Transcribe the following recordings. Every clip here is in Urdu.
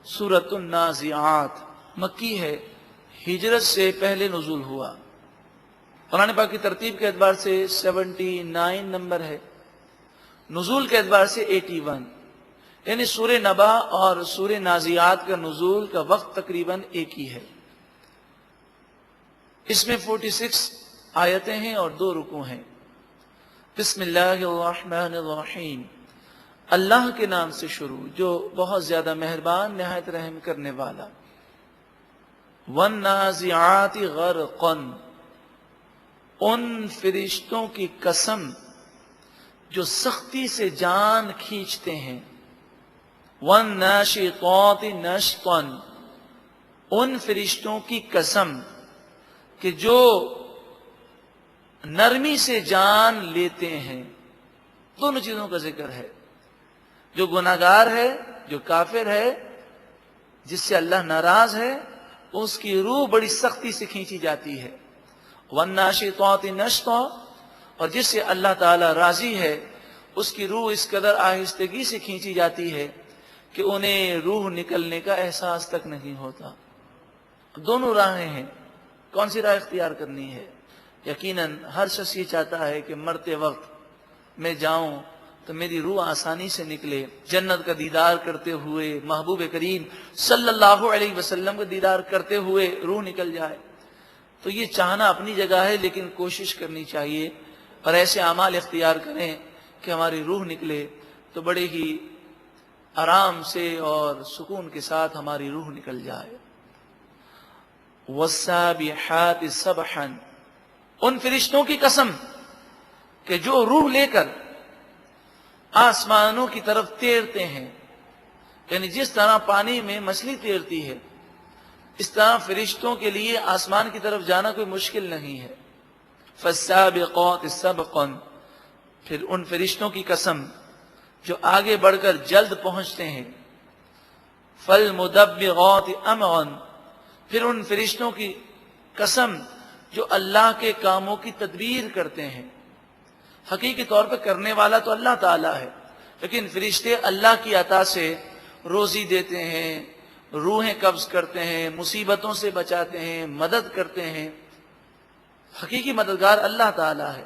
سورۃ النازعات مکی ہے، ہجرت سے پہلے نزول ہوا۔ قرآن پاک کی ترتیب کے اعتبار سے 79 نمبر ہے، نزول کے اعتبار سے 81، یعنی سورہ نبا اور سورہ نازعات کا نزول کا وقت تقریباً ایک ہی ہے۔ اس میں 46 آیتیں ہیں اور 2 رکوع ہیں۔ بسم اللہ الرحمن الرحیم، اللہ کے نام سے شروع جو بہت زیادہ مہربان نہایت رحم کرنے والا۔ والنازعات غرقا، ان فرشتوں کی قسم جو سختی سے جان کھینچتے ہیں۔ والناشطات نشطا، ان فرشتوں کی قسم کہ جو نرمی سے جان لیتے ہیں۔ دونوں چیزوں کا ذکر ہے، جو گناہگار ہے، جو کافر ہے، جس سے اللہ ناراض ہے، اس کی روح بڑی سختی سے کھینچی جاتی ہے۔ والناشطات نشطا، اور جس سے اللہ تعالی راضی ہے، اس کی روح اس قدر آہستگی سے کھینچی جاتی ہے کہ انہیں روح نکلنے کا احساس تک نہیں ہوتا۔ دونوں راہیں ہیں، کون سی راہ اختیار کرنی ہے؟ یقیناً ہر شخص یہ چاہتا ہے کہ مرتے وقت میں جاؤں تو میری روح آسانی سے نکلے، جنت کا دیدار کرتے ہوئے، محبوب کریم صلی اللہ علیہ وسلم کا دیدار کرتے ہوئے روح نکل جائے۔ تو یہ چاہنا اپنی جگہ ہے، لیکن کوشش کرنی چاہیے اور ایسے اعمال اختیار کریں کہ ہماری روح نکلے تو بڑے ہی آرام سے اور سکون کے ساتھ ہماری روح نکل جائے۔ والسابحات سبحا، ان فرشتوں کی قسم کہ جو روح لے کر آسمانوں کی طرف تیرتے ہیں، یعنی جس طرح پانی میں مچھلی تیرتی ہے، اس طرح فرشتوں کے لیے آسمان کی طرف جانا کوئی مشکل نہیں ہے۔ فالسابقات سبقا، پھر ان فرشتوں کی قسم جو آگے بڑھ کر جلد پہنچتے ہیں۔ فالمدبرات امرا، پھر ان فرشتوں کی قسم جو اللہ کے کاموں کی تدبیر کرتے ہیں۔ حقیقی طور پر کرنے والا تو اللہ تعالیٰ ہے، لیکن فرشتے اللہ کی عطا سے روزی دیتے ہیں، روحیں قبض کرتے ہیں، مصیبتوں سے بچاتے ہیں، مدد کرتے ہیں۔ حقیقی مددگار اللہ تعالیٰ ہے،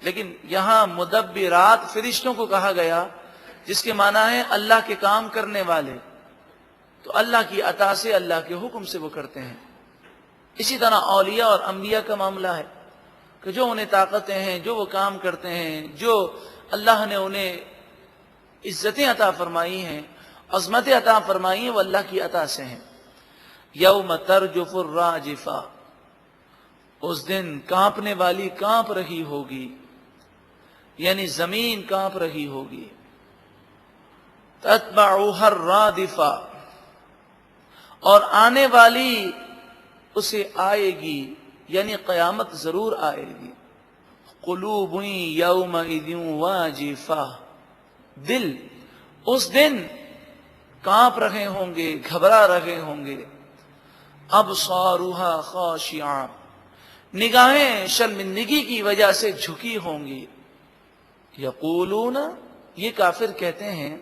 لیکن یہاں مدبرات فرشتوں کو کہا گیا، جس کے معنی ہے اللہ کے کام کرنے والے، تو اللہ کی عطا سے، اللہ کے حکم سے وہ کرتے ہیں۔ اسی طرح اولیاء اور انبیاء کا معاملہ ہے کہ جو انہیں طاقتیں ہیں، جو وہ کام کرتے ہیں، جو اللہ نے انہیں عزتیں عطا فرمائی ہیں، عظمتیں عطا فرمائی ہیں، وہ اللہ کی عطا سے ہیں۔ یوم ترجف الراجفہ، اس دن کانپنے والی کانپ رہی ہوگی، یعنی زمین کانپ رہی ہوگی۔ تتبعها الرادفہ، اور آنے والی اسے آئے گی، یعنی قیامت ضرور آئے گی۔ قلوب یومئذ واجفہ، دل اس دن کانپ رہے ہوں گے، گھبرا رہے ہوں گے۔ ابصارها خاشعہ، نگاہیں شرمندگی کی وجہ سے جھکی ہوں گی۔ یقولون، یہ کافر کہتے ہیں،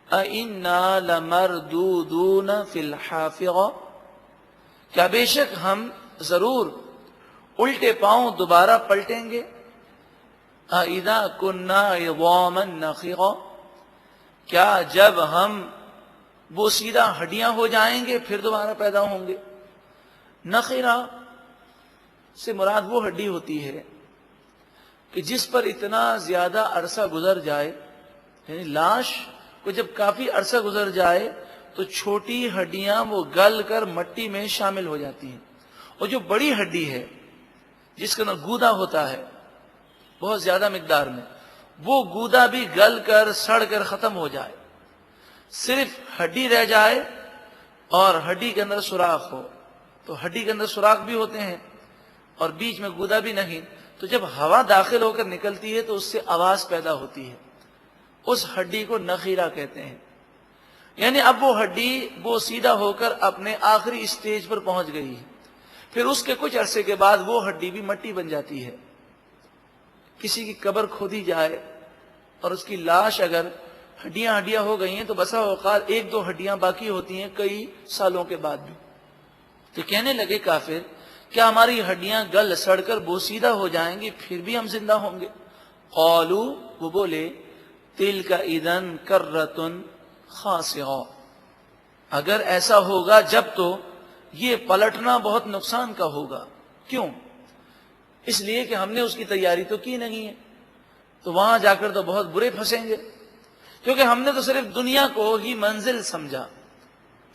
اِنَّا لَمَرْدُودُونَ فِي الْحَافِرَةِ، کیا بے شک ہم ضرور الٹے پاؤں دوبارہ پلٹیں گے۔ اِذَا كُنَّا عِظَامًا نَخِرَةً، کیا جب ہم وہ سیدھا ہڈیاں ہو جائیں گے پھر دوبارہ پیدا ہوں گے۔ نخرہ سے مراد وہ ہڈی ہوتی ہے کہ جس پر اتنا زیادہ عرصہ گزر جائے، یعنی لاش کو جب کافی عرصہ گزر جائے تو چھوٹی ہڈیاں وہ گل کر مٹی میں شامل ہو جاتی ہیں، اور جو بڑی ہڈی ہے جس کا گودا ہوتا ہے بہت زیادہ مقدار میں، وہ گودا بھی گل کر سڑ کر ختم ہو جائے، صرف ہڈی رہ جائے اور ہڈی کے اندر سوراخ ہو۔ تو ہڈی کے اندر سوراخ بھی ہوتے ہیں اور بیچ میں گودا بھی نہیں، تو جب ہوا داخل ہو کر نکلتی ہے تو اس سے آواز پیدا ہوتی ہے، اس ہڈی کو نخیرہ کہتے ہیں۔ یعنی اب وہ ہڈی وہ سیدھا ہو کر اپنے آخری اسٹیج پر پہنچ گئی ہے، پھر اس کے کچھ عرصے کے بعد وہ ہڈی بھی مٹی بن جاتی ہے۔ کسی کی قبر کھودی جائے اور اس کی لاش اگر ہڈیاں ہڈیاں ہو گئی ہیں تو بسا اوقات ایک دو ہڈیاں باقی ہوتی ہیں کئی سالوں کے بعد بھی. تو کہنے لگے کافر کیا ہماری ہڈیاں گل سڑ کر بوسیدہ ہو جائیں گی پھر بھی ہم زندہ ہوں گے؟ قالوا وہ بولے تلک اذن کرۃ خاسرہ، اگر ایسا ہوگا جب تو یہ پلٹنا بہت نقصان کا ہوگا. کیوں؟ اس لیے کہ ہم نے اس کی تیاری تو کی نہیں ہے، تو وہاں جا کر تو بہت برے پھنسیں گے، کیونکہ ہم نے تو صرف دنیا کو ہی منزل سمجھا،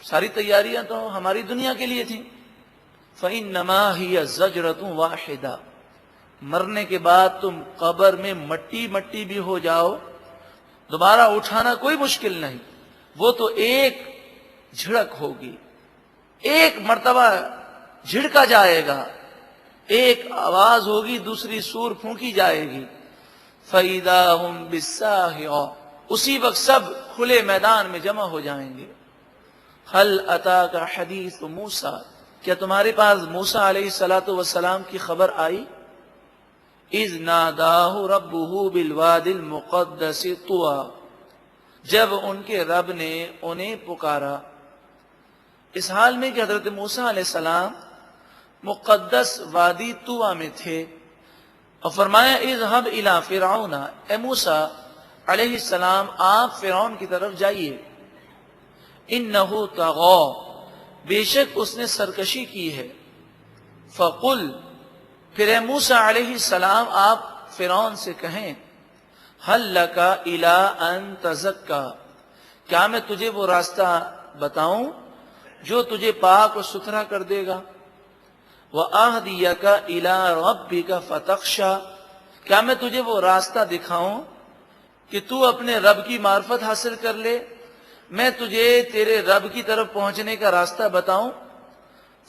ساری تیاریاں تو ہماری دنیا کے لیے تھیں. فَإِنَّمَا هِيَ زَجْرَةٌ وَاحِدَةٌ، مرنے کے بعد تم قبر میں مٹی مٹی بھی ہو جاؤ، دوبارہ اٹھانا کوئی مشکل نہیں، وہ تو ایک جھڑک ہوگی، ایک مرتبہ جھڑکا جائے گا، ایک آواز ہوگی، دوسری سور پھونکی جائے گی. فَإِذَا هُمْ بِالسَّاهِرَةِ، اسی وقت سب کھلے میدان میں جمع ہو جائیں گے. هَلْ أَتَاكَ حَدِيثُ مُوسَىٰ، کیا تمہارے پاس موسیٰ علیہ السلام کی خبر آئی؟ اذ ناداہ ربہ بالواد المقدس طویٰ، جب ان کے رب نے انہیں پکارا، اس حال میں کہ حضرت موسیٰ علیہ السلام مقدس وادی طویٰ میں تھے، اور فرمایا اذهب الی فرعون، اے موسیٰ علیہ السلام آپ فرعون کی طرف جائیے، انہ طغیٰ، بے شک اس نے سرکشی کی ہے. فقل، پھر اے موسیٰ علیہ السلام آپ فرعون سے کہیں، هل لک الی ان تزکی، کیا میں تجھے وہ راستہ بتاؤں جو تجھے پاک و ستھرا کر دے گا؟ وَأَهْدِيَكَ إِلَىٰ رَبِّكَ فَتَخْشَىٰ، کیا میں تجھے وہ راستہ دکھاؤں کہ تو اپنے رب کی معرفت حاصل کر لے، میں تجھے تیرے رب کی طرف پہنچنے کا راستہ بتاؤں.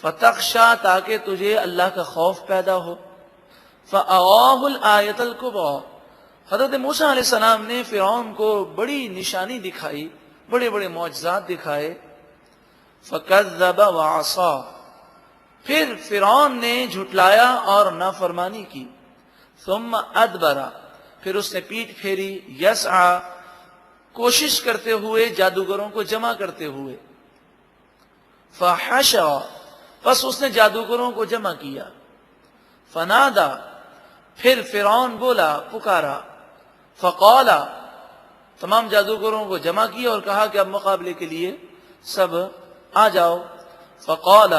فَتَخْشَىٰ، تاکہ تجھے اللہ کا خوف پیدا ہو. فَأَرَاهُ الْآيَةَ الْكُبْرىٰ، حضرت موسیٰ علیہ السلام نے فرعون کو بڑی نشانی دکھائی، بڑے بڑے معجزات دکھائے. فَكَذَّبَ وَعَصَىٰ، پھر فرعون نے جھٹلایا اور نافرمانی کی. ثُمَّ أَدْبَرَ، پھر اس نے پیٹھ پھیری. يَسْعَىٰ، کوشش کرتے ہوئے، جادوگروں کو جمع کرتے ہوئے. فَحَشَرَ، پس اس نے جادوگروں کو جمع کیا. فَنَادَى، پھر فرعون بولا، پکارا. فَقَالَ، تمام جادوگروں کو جمع کیا اور کہا کہ اب مقابلے کے لیے سب آ جاؤ. فَقَالَ،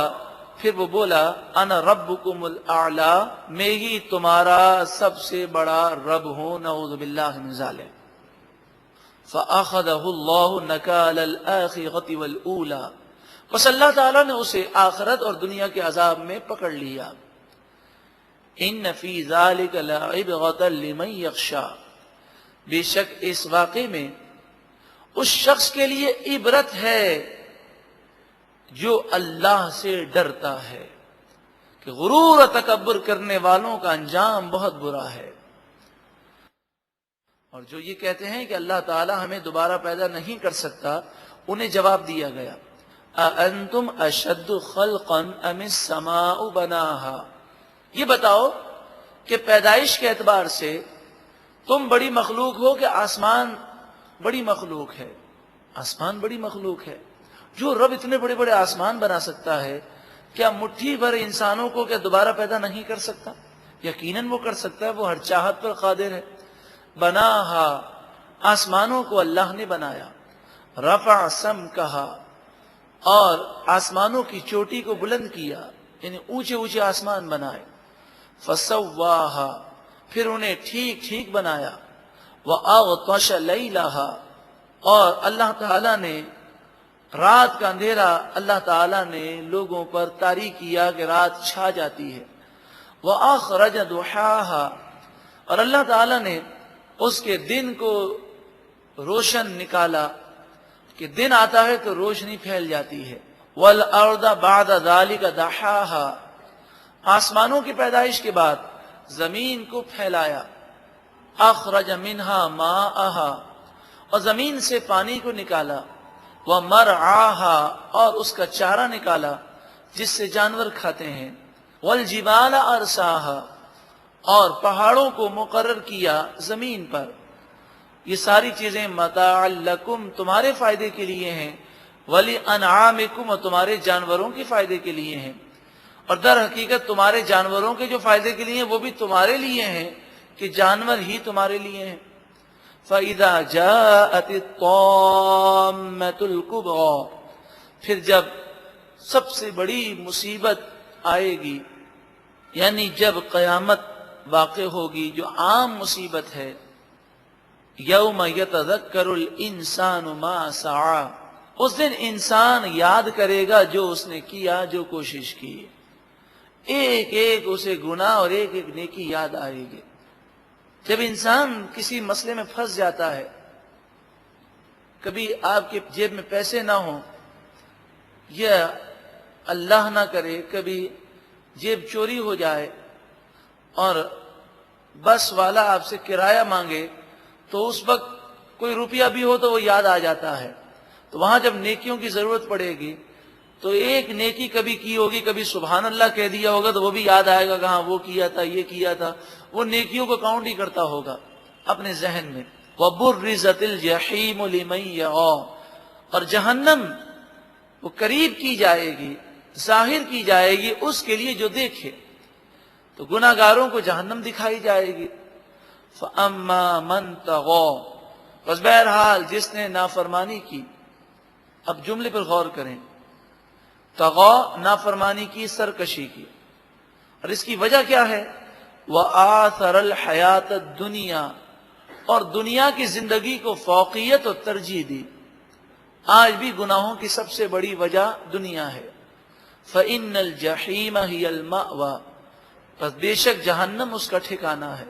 پھر وہ بولا، انا ربکم الاعلی، میں ہی تمہارا سب سے بڑا رب ہوں، نعوذ باللہ من ذالک. فَأَخَذَهُ اللَّهُ نَكَالَ الْآخِرَةِ وَالْأُولَىٰ، بس اللہ تعالیٰ نے اسے آخرت اور دنیا کے عذاب میں پکڑ لیا. ان فی ذلک لعبرۃ لمن یخشی، بے شک اس واقعے میں اس شخص کے لیے عبرت ہے جو اللہ سے ڈرتا ہے، کہ غرور و تکبر کرنے والوں کا انجام بہت برا ہے. اور جو یہ کہتے ہیں کہ اللہ تعالی ہمیں دوبارہ پیدا نہیں کر سکتا، انہیں جواب دیا گیا، اَأَنْتُمْ أَشَدُّ خَلْقًا أَمِ السَّمَاءُ بَنَاهَا، یہ بتاؤ کہ پیدائش کے اعتبار سے تم بڑی مخلوق ہو کہ آسمان بڑی مخلوق ہے؟ آسمان بڑی مخلوق ہے. جو رب اتنے بڑے بڑے آسمان بنا سکتا ہے، کیا مٹھی بھر انسانوں کو کیا دوبارہ پیدا نہیں کر سکتا؟ یقیناً وہ کر سکتا ہے، وہ ہر چاہت پر قادر ہے. بناہا، آسمانوں کو اللہ نے بنایا. رفع سمکہا، اور آسمانوں کی چوٹی کو بلند کیا، یعنی اونچے اونچے آسمان بنائے. فسواہا، پھر انہیں ٹھیک ٹھیک بنایا. وأغطش لیلہا، اور اللہ تعالیٰ نے رات کا اندھیرا اللہ تعالیٰ نے لوگوں پر طاری کیا کہ رات چھا جاتی ہے. وأخرج ضحاہا، اور اللہ تعالیٰ نے اس کے دن کو روشن نکالا، کہ دن آتا ہے تو روشنی پھیل جاتی ہے. والارض بعد ذلك دحاہا، آسمانوں کی پیدائش کے بعد زمین کو پھیلایا. اخرج منہا ماءہا، اور زمین سے پانی کو نکالا. ومرعاہا، اور اس کا چارہ نکالا جس سے جانور کھاتے ہیں. والجبال ارساہا، اور پہاڑوں کو مقرر کیا زمین پر. یہ ساری چیزیں متاع لکم تمہارے فائدے کے لیے ہیں، ولی انعامکم اور تمہارے جانوروں کے فائدے کے لیے ہیں، اور در حقیقت تمہارے جانوروں کے جو فائدے کے لیے ہیں وہ بھی تمہارے لیے ہیں کہ جانور ہی تمہارے لیے ہیں۔ فَإِذَا جَاءَتِ الطَّامَّةُ الْكُبْرَى، پھر جب سب سے بڑی مصیبت آئے گی، یعنی جب قیامت واقع ہوگی جو عام مصیبت ہے، یوم یتذکر الانسان ما سعی، اس دن انسان یاد کرے گا جو اس نے کیا، جو کوشش کی، ایک ایک اسے گناہ اور ایک ایک نیکی یاد آئے گی۔ جب انسان کسی مسئلے میں پھنس جاتا ہے، کبھی آپ کے جیب میں پیسے نہ ہوں، یا اللہ نہ کرے کبھی جیب چوری ہو جائے اور بس والا آپ سے کرایہ مانگے، تو اس وقت کوئی روپیہ بھی ہو تو وہ یاد آ جاتا ہے، تو وہاں جب نیکیوں کی ضرورت پڑے گی تو ایک نیکی کبھی کی ہوگی، کبھی سبحان اللہ کہہ دیا ہوگا تو وہ بھی یاد آئے گا کہ ہاں وہ کیا تھا، یہ کیا تھا، وہ نیکیوں کو کاؤنٹ ہی کرتا ہوگا اپنے ذہن میں۔ وَبُرِّزَتِ الْجَحِيمُ لِمَن يَرَىٰ، اور جہنم وہ قریب کی جائے گی، ظاہر کی جائے گی اس کے لیے جو دیکھے، تو گناہ گاروں کو جہنم دکھائی جائے گی۔ فَأَمَّا مَن طَغَىٰ، بس بہرحال جس نے نافرمانی کی، اب جملے پر غور کریں، طغا نافرمانی کی، سرکشی کی، اور اس کی وجہ کیا ہے؟ وَآثَرَ الْحَيَاةَ الدُّنْيَا، اور دنیا کی زندگی کو فوقیت اور ترجیح دی۔ آج بھی گناہوں کی سب سے بڑی وجہ دنیا ہے۔ فَإِنَّ الْجَحِيمَ هِيَ الْمَأْوَىٰ، پس بے شک جہنم اس کا ٹھکانہ ہے۔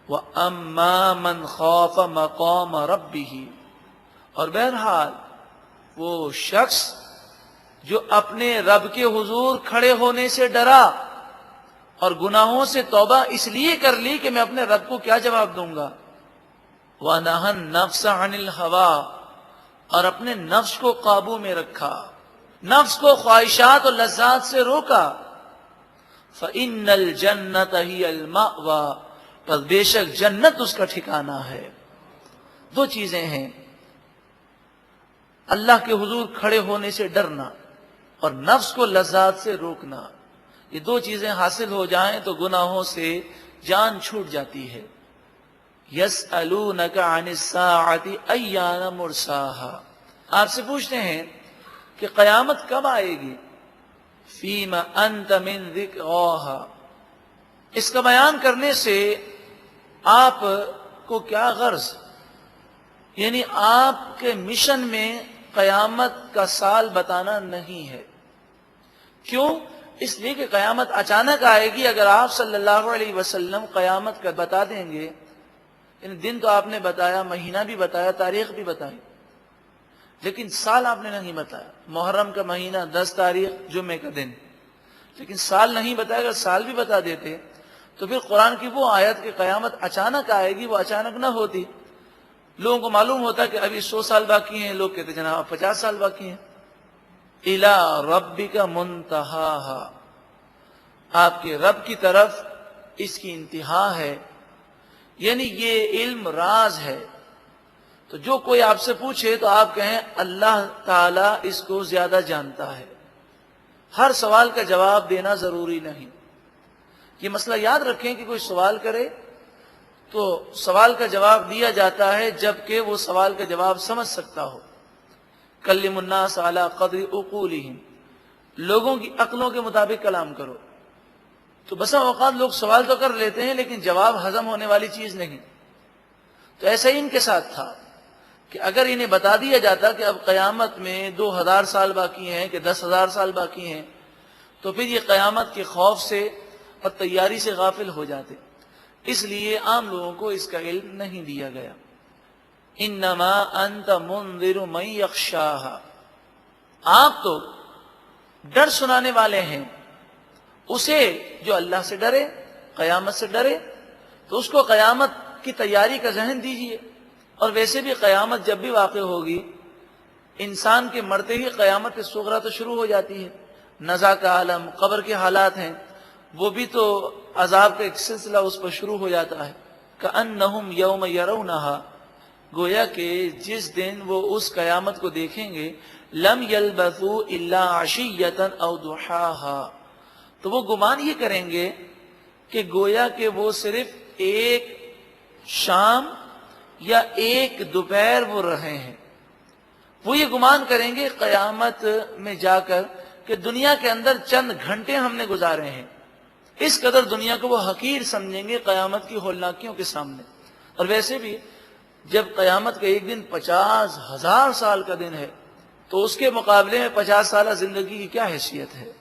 وَأَمَّا مَنْ خَافَ مَقَامَ رَبِّهِ، اور بہرحال وہ شخص جو اپنے رب کے حضور کھڑے ہونے سے ڈرا اور گناہوں سے توبہ اس لیے کر لی کہ میں اپنے رب کو کیا جواب دوں گا، وَنَهَى النَّفْسَ عَنِ الْهَوَىٰ، اور اپنے نفس کو قابو میں رکھا، نفس کو خواہشات اور لذات سے روکا، فَإِنَّ الْجَنَّةَ هِيَ الْمَأْوَىٰ، پس بے شک جنت اس کا ٹھکانہ ہے۔ دو چیزیں ہیں، اللہ کے حضور کھڑے ہونے سے ڈرنا اور نفس کو لذات سے روکنا، یہ دو چیزیں حاصل ہو جائیں تو گناہوں سے جان چھوٹ جاتی ہے۔ يَسْأَلُونَكَ عَنِ السَّاعَةِ أَيَّانَ مُرْسَاهَا، آپ سے پوچھتے ہیں کہ قیامت کب آئے گی؟ فِيمَ أَنْتَ مِنْ ذِكْرَاهَا، اس کا بیان کرنے سے آپ کو کیا غرض؟ یعنی آپ کے مشن میں قیامت کا سال بتانا نہیں ہے۔ کیوں؟ اس لیے کہ قیامت اچانک آئے گی۔ اگر آپ صلی اللہ علیہ وسلم قیامت کا بتا دیں گے، یعنی دن تو آپ نے بتایا، مہینہ بھی بتایا، تاریخ بھی بتائی، لیکن سال آپ نے نہیں بتایا۔ محرم کا مہینہ 10 تاریخ جمعے کا دن، لیکن سال نہیں بتایا۔ اگر سال بھی بتا دیتے تو پھر قرآن کی وہ آیت کہ قیامت اچانک آئے گی وہ اچانک نہ ہوتی۔ لوگوں کو معلوم ہوتا کہ ابھی 100 سال باقی ہیں، لوگ کہتے جناب 50 سال باقی ہیں۔ اِلَىٰ رَبِّكَ مُنْتَهَاهَا، آپ کے رب کی طرف اس کی انتہا ہے، یعنی یہ علم راز ہے۔ تو جو کوئی آپ سے پوچھے تو آپ کہیں اللہ تعالیٰ اس کو زیادہ جانتا ہے۔ ہر سوال کا جواب دینا ضروری نہیں۔ یہ مسئلہ یاد رکھیں کہ کوئی سوال کرے تو سوال کا جواب دیا جاتا ہے جبکہ وہ سوال کا جواب سمجھ سکتا ہو۔ کلم الناس علی قدر عقولہم، لوگوں کی عقلوں کے مطابق کلام کرو۔ تو بسا اوقات لوگ سوال تو کر لیتے ہیں لیکن جواب ہضم ہونے والی چیز نہیں۔ تو ایسا ہی ان کے ساتھ تھا کہ اگر انہیں بتا دیا جاتا کہ اب قیامت میں 2000 سال باقی ہیں کہ 10,000 سال باقی ہیں، تو پھر یہ قیامت کے خوف سے اور تیاری سے غافل ہو جاتے۔ اس لیے عام لوگوں کو اس کا علم نہیں دیا گیا۔ انما انت منذر من یخشاها، آپ تو ڈر سنانے والے ہیں اسے جو اللہ سے ڈرے، قیامت سے ڈرے، تو اس کو قیامت کی تیاری کا ذہن دیجئے۔ اور ویسے بھی قیامت جب بھی واقع ہوگی، انسان کے مرتے ہی قیامت صغریٰ تو شروع ہو جاتی ہے۔ نزا کا عالم، قبر کے حالات ہیں، وہ بھی تو عذاب کا ایک سلسلہ اس پر شروع ہو جاتا ہے۔ کأنہم یوم یرونہا، گویا کہ جس دن وہ اس قیامت کو دیکھیں گے لم یلبثوا الا عشیۃ او ضحاھا، تو وہ گمان یہ کریں گے کہ گویا کہ وہ صرف ایک شام یا ایک دوپہر وہ رہے ہیں۔ وہ یہ گمان کریں گے قیامت میں جا کر کہ دنیا کے اندر چند گھنٹے ہم نے گزارے ہیں، اس قدر دنیا کو وہ حقیر سمجھیں گے قیامت کی ہولناکیوں کے سامنے۔ اور ویسے بھی جب قیامت کا ایک دن 50,000 سال کا دن ہے تو اس کے مقابلے میں 50 سالہ زندگی کی کیا حیثیت ہے۔